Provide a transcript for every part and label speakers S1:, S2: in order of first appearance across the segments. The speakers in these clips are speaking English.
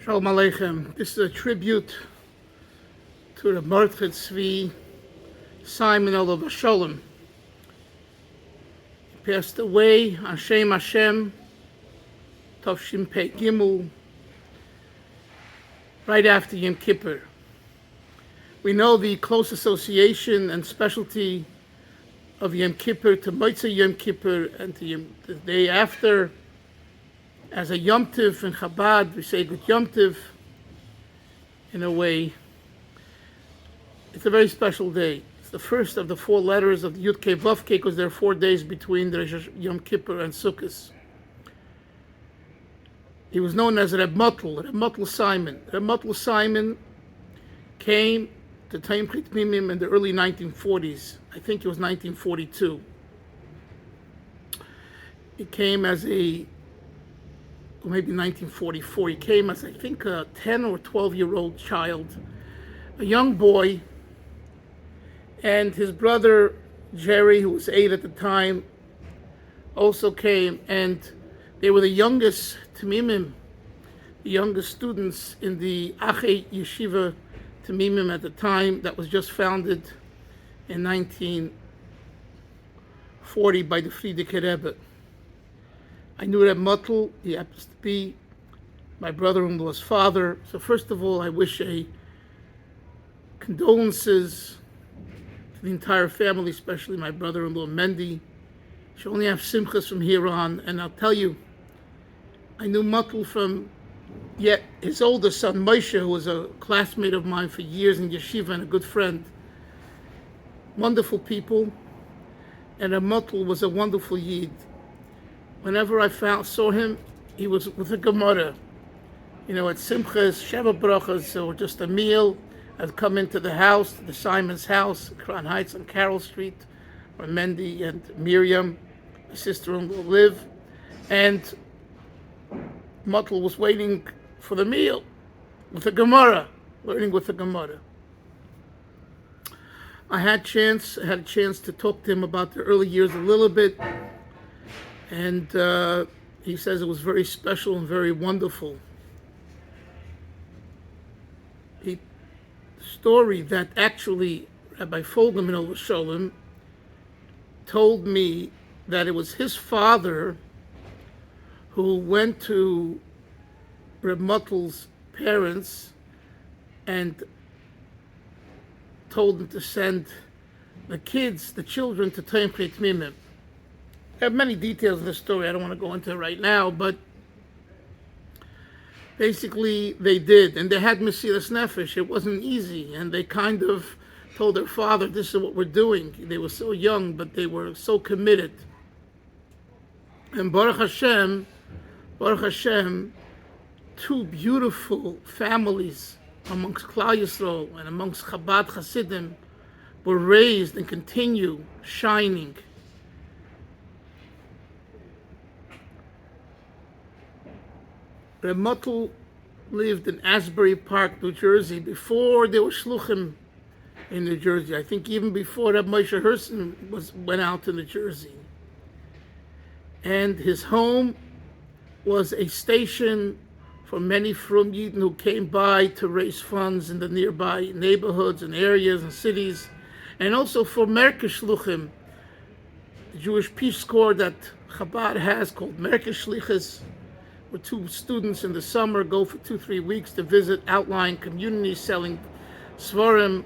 S1: Shalom Aleichem. This is a tribute to the Mordechai Simon of Shalom. He passed away, Hashem Hashem, Tavshin Pei Gimel, right after Yom Kippur. We know the close association and specialty of Yom Kippur to Motzei Yom Kippur and to the day after. As a Yom Tiv in Chabad, we say Good Yom Tiv in a way. It's a very special day. It's the first of the 4 letters of the Yud Kei Vav Kei, because there are 4 days between the Yom Kippur and Sukkot. He was known as Reb Mottel Simon. Reb Mottel Simon came to Taim Chit Mimim in the early 1940s. I think it was 1942. He came as maybe 1944. He came as, I think, a 10 or 12-year-old child, a young boy, and his brother Jerry, who was 8 at the time, also came, and they were the youngest Tamimim, the youngest students in the Achei Yeshiva Tamimim at the time, that was just founded in 1940 by the Frierdiker Rebbe. I knew that Mottel, he happens to be my brother-in-law's father. So first of all, I wish condolences to the entire family, especially my brother-in-law Mendy. She'll only have simchas from here on. And I'll tell you, I knew Mottel from his older son Moshe, who was a classmate of mine for years in yeshiva and a good friend. Wonderful people. And Mottel was a wonderful yid. Whenever I saw him, he was with a Gemara. At Simchas, Sheva Brachas, or just a meal. I'd come into the house, the Simon's house, Crown Heights on Carroll Street, where Mendy and Miriam, my sister-in-law, live. And Mottel was waiting for the meal with a Gemara, learning with the Gemara. I had a chance to talk to him about the early years a little bit. And he says it was very special and very wonderful. The story that actually Rabbi Folgam in Shalom told me that it was his father who went to Reb Mottel's parents and told them to send the children to Taim Chit Mimim. I have many details in the story I don't want to go into right now, but basically they did, and they had Mesiras Nefesh. It wasn't easy, and they kind of told their father, this is what we're doing. They were so young, but they were so committed. And Baruch Hashem, 2 beautiful families amongst Klal Yisrael and amongst Chabad Hasidim were raised and continue shining. Reb Mottel lived in Asbury Park, New Jersey, before there were shluchim in New Jersey. I think even before Reb Moshe Herson went out to New Jersey. And his home was a station for many Frum Yidden who came by to raise funds in the nearby neighborhoods and areas and cities, and also for Merkei Shluchim, the Jewish Peace Corps that Chabad has called Merkei Shlichus, where 2 students in the summer go for 2-3 weeks to visit outlying communities, selling svarim,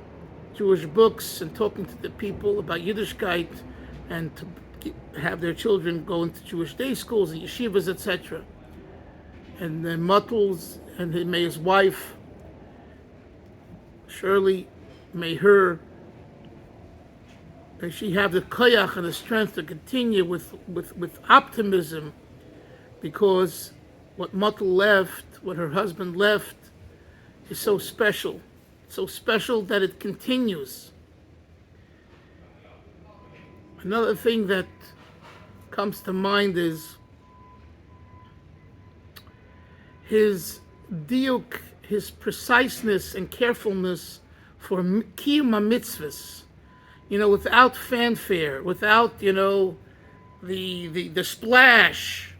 S1: Jewish books, and talking to the people about Yiddishkeit, and to have their children go into Jewish day schools and yeshivas, etc. And then Mottel's, and may his wife, Shirley, may she have the koyach and the strength to continue with optimism, because what Mottel left, what her husband left, is so special that it continues. Another thing that comes to mind is his diuk, his preciseness and carefulness for kiyum mitzvahs. Without fanfare, without the splash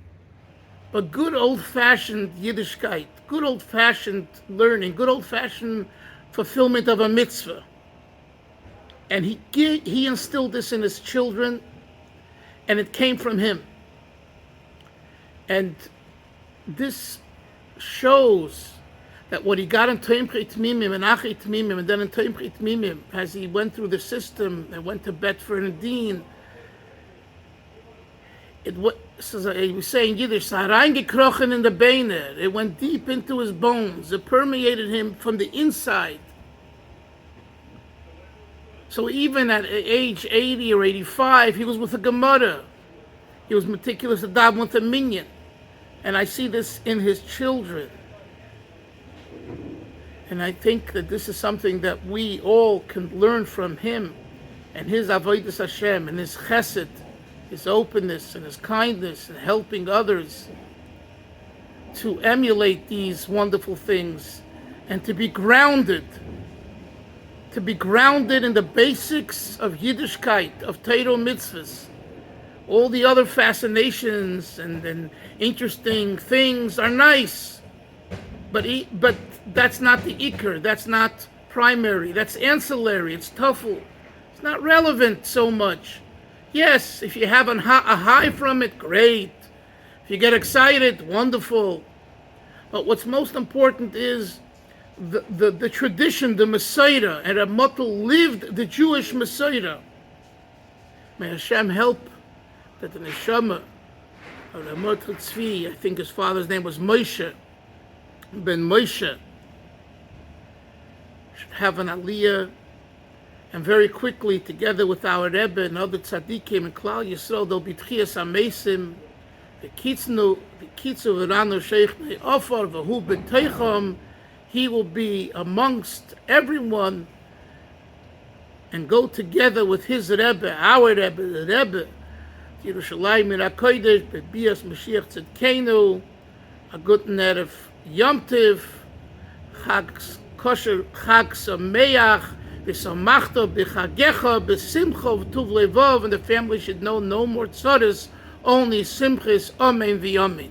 S1: but good old-fashioned Yiddishkeit, good old-fashioned learning, good old-fashioned fulfillment of a mitzvah. And he instilled this in his children, and it came from him. And this shows that what he got in Toimchei Tmimim and Achei Tmimim, and then in Toimchei Tmimim, as he went through the system and went to Betford and Dean, he was saying Yiddish, reingekrochen in the Beine. It went deep into his bones. It permeated him from the inside. So even at age 80 or 85, he was with a Gemara. He was meticulous to daven with a minyan. And I see this in his children. And I think that this is something that we all can learn from him and his avodas Hashem and his chesed, his openness and his kindness and helping others to emulate these wonderful things and to be grounded in the basics of Yiddishkeit, of Torah mitzvahs. All the other fascinations and interesting things are nice, but that's not the ikar, that's not primary, that's ancillary, it's tafel. It's not relevant so much. Yes, if you have a high from it, great. If you get excited, wonderful. But what's most important is the tradition, the Messiah, and Rabbi Mottel lived the Jewish Messiah. May Hashem help that the neshama of the Mordechai Tzvi, I think his father's name was Moshe, Ben Moshe, should have an aliyah, and very quickly, together with our Rebbe and other tzaddikim and Klal Yisrael, there'll be tchias amesim, the kitzu v'ranu sheikh me'ofar v'hu b'teicham. He will be amongst everyone and go together with his Rebbe, our Rebbe, the Rebbe, Yerushalayim in HaKodesh, Bebias Mashiach Tzedkenu, a good Erev Yom Tiv, Chag Kosher, Chag Sameach, V'samachto b'chagecha, b'simcha v'tuv levov, and the family should know no more tzoros, only simchis, amen v'yamin.